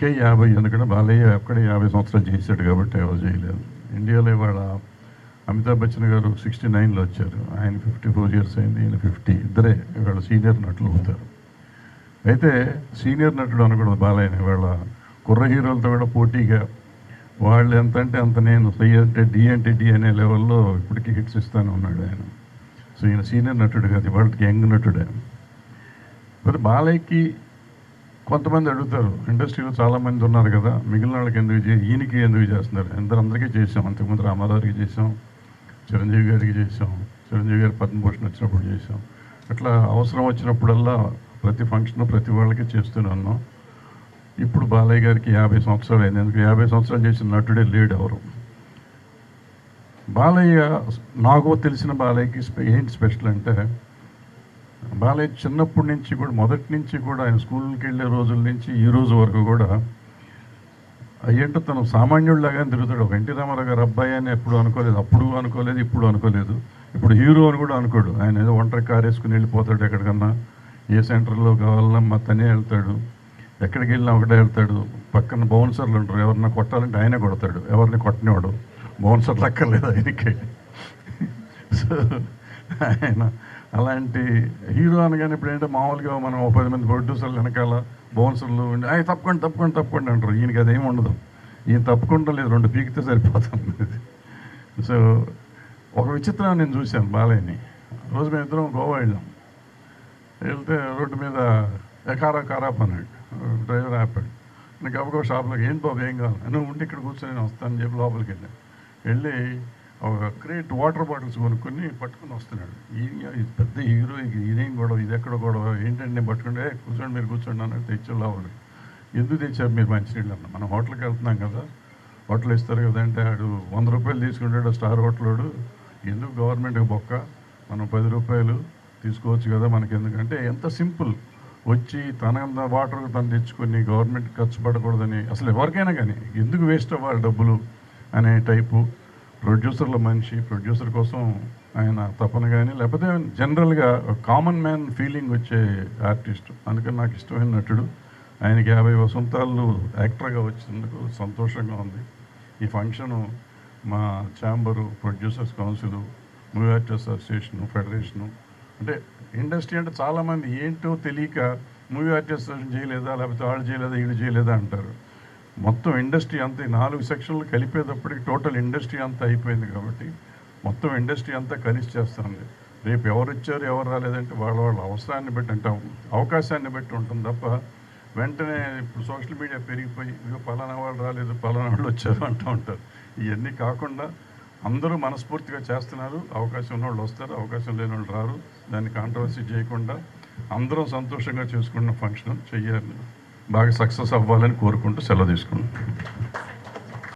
ఒకే 50, ఎందుకంటే బాలయ్య అక్కడే 50 సంవత్సరాలు చేశాడు కాబట్టి ఎవరు చేయలేదు. ఇండియాలో ఇవాళ అమితాబ్ బచ్చన్ గారు 69లో వచ్చారు, ఆయన 54 ఇయర్స్ అయింది, ఈయన 50. ఇద్దరే ఇవాళ సీనియర్ నటులు అవుతారు. అయితే సీనియర్ నటుడు అనకూడదు బాలయ్యని, ఇవాళ కుర్ర హీరోలతో కూడా పోటీగా వాళ్ళు ఎంత అంటే అంత, నేను సి అంటే డి అంటే డి అనే లెవెల్లో ఇప్పటికీ హిట్స్ ఇస్తానే ఉన్నాడు ఆయన. సో ఈయన సీనియర్ నటుడు కాదు, ఇవాళకి యంగ్ నటుడే. మరి బాలయ్యకి కొంతమంది అడుగుతారు, ఇండస్ట్రీలో చాలామంది ఉన్నారు కదా, మిగిలిన వాళ్ళకి ఎందుకు ఈయనకి ఎందుకు చేస్తున్నారు? అందరికీ చేసాం, అంతకుముందు రామారావుకి చేసాం, చిరంజీవి గారికి చేసాం, చిరంజీవి గారి పద్మభూషణ్ వచ్చినప్పుడు చేసాం, అట్లా అవసరం వచ్చినప్పుడల్లా ప్రతి ఫంక్షన్ ప్రతి వాళ్ళకి చేస్తూనే ఉన్నాం. ఇప్పుడు బాలయ్య గారికి 50 సంవత్సరాలు అయింది. ఎందుకు 50 సంవత్సరాలు చేసిన నటుడే లేడు ఎవరు. బాలయ్య, నాకు తెలిసిన బాలయ్యకి ఏంటి స్పెషల్ అంటే, బాలయ్య చిన్నప్పటి నుంచి కూడా, మొదటి నుంచి కూడా, ఆయన స్కూల్కి వెళ్ళే రోజుల నుంచి ఈ రోజు వరకు కూడా అయ్యంటే తను సామాన్యుడిలాగానే తిరుగుతాడు. ఒక ఎన్టీ రామారావు గారు అబ్బాయి అని ఎప్పుడు అనుకోలేదు, అప్పుడు అనుకోలేదు, ఇప్పుడు అనుకోలేదు, ఇప్పుడు హీరో అని కూడా అనుకోడు. ఆయన ఏదో ఒంటరి కారు వేసుకుని వెళ్ళిపోతాడు ఎక్కడికన్నా, ఏ సెంటర్లో కావాలన్నా మా తనే వెళ్తాడు, ఎక్కడికి వెళ్ళినా ఒకటే వెళ్తాడు. పక్కన బౌన్సర్లు ఉంటారు, ఎవరన్నా కొట్టాలంటే ఆయనే కొడతాడు, ఎవరిని కొట్టనివాడు, బౌన్సర్లు అక్కర్లేదు ఆయనకి. సో ఆయన అలాంటి హీరో అనగానే ఇప్పుడు ఏంటంటే మామూలుగా మనం 10 మంది ప్రొడ్యూసర్లు వెనకాల బౌన్సర్లు ఉండి అవి తప్పకుండా అంటారు. ఈయనకి అదేమి ఉండదు, ఈయన తప్పకుండా లేదు, 2 పీకితే సరిపోతుంది. సో ఒక విచిత్రం నేను చూశాను బాలయ్యని. రోజు మేము ఇద్దరం గోవా వెళ్తే రోడ్డు మీద కారాప్ అన్నాడు, డ్రైవర్ ఆపాడు. నేను గబగబా షాప్లోకి, ఏంటి బాబు ఏం కావాలి, నువ్వు ఉండి ఇక్కడ కూర్చొని నేను వస్తాను చెప్పి లోపలికి వెళ్ళి ఒక క్రేట్ వాటర్ బాటిల్స్ కొనుక్కొని పట్టుకుని వస్తున్నాడు. ఇది పెద్ద హీరో, ఇదేం గొడవ, ఇది ఎక్కడ గొడవ ఏంటంటే, నేను పట్టుకుంటే కూర్చోండి మీరు కూర్చోండి అన్నట్టు తెచ్చాడు లోపలికి. ఎందుకు తెచ్చారు మీరు మంచినీళ్ళు అన్న, మనం హోటల్కి వెళ్తున్నాం కదా, హోటల్ ఇస్తారు కదా అంటే, ఆడు 100 రూపాయలు తీసుకుంటాడు స్టార్ హోటలోడు, ఎందుకు గవర్నమెంట్కి బొక్క, మనం 10 రూపాయలు తీసుకోవచ్చు కదా మనకి, ఎందుకంటే ఎంత సింపుల్. వచ్చి తన వాటర్ తను తెచ్చుకొని గవర్నమెంట్ ఖర్చు పడకూడదని, అసలు ఎవరికైనా కానీ ఎందుకు వేస్ట్ అవ్వాలి డబ్బులు అనే టైపు ప్రొడ్యూసర్ల మనిషి. ప్రొడ్యూసర్ కోసం ఆయన తపన కానీ, లేకపోతే జనరల్గా కామన్ మ్యాన్ ఫీలింగ్ వచ్చే ఆర్టిస్ట్. అందుకని నాకు ఇష్టమైన నటుడు. ఆయనకి 50 వసంతాలు యాక్టర్గా వచ్చినందుకు సంతోషంగా ఉంది. ఈ ఫంక్షను మా chamber, producers council, movie artist association, federation, అంటే ఇండస్ట్రీ అంటే చాలామంది ఏంటో తెలియక మూవీ ఆర్టిస్ట్ అసోసియేషన్ చేయలేదా, లేకపోతే వాళ్ళు చేయలేదా, వీళ్ళు చేయలేదా అంటారు. మొత్తం ఇండస్ట్రీ అంతా 4 సెక్షన్లు కలిపేటప్పటికి టోటల్ ఇండస్ట్రీ అంతా అయిపోయింది. కాబట్టి మొత్తం ఇండస్ట్రీ అంతా కలిసి చేస్తుంది. రేపు ఎవరు వచ్చారు ఎవరు రాలేదంటే వాళ్ళ అవసరాన్ని బట్టి, అంటే అవకాశాన్ని బట్టి ఉంటుంది తప్ప, వెంటనే ఇప్పుడు సోషల్ మీడియా పెరిగిపోయి ఇక పలానా వాళ్ళు రాలేదు, పలానా వాళ్ళు వచ్చారు అంటూ ఉంటారు. ఇవన్నీ కాకుండా అందరూ మనస్ఫూర్తిగా చేస్తున్నారు. అవకాశం ఉన్న వాళ్ళు వస్తారు, అవకాశం లేని వాళ్ళు రారు. దాన్ని కాంట్రవర్సీ చేయకుండా అందరం సంతోషంగా చేసుకున్న ఫంక్షన్ చెయ్యాలి, బాగా సక్సెస్ అవ్వాలని కోరుకుంటూ సెలవు తీసుకుంటాం.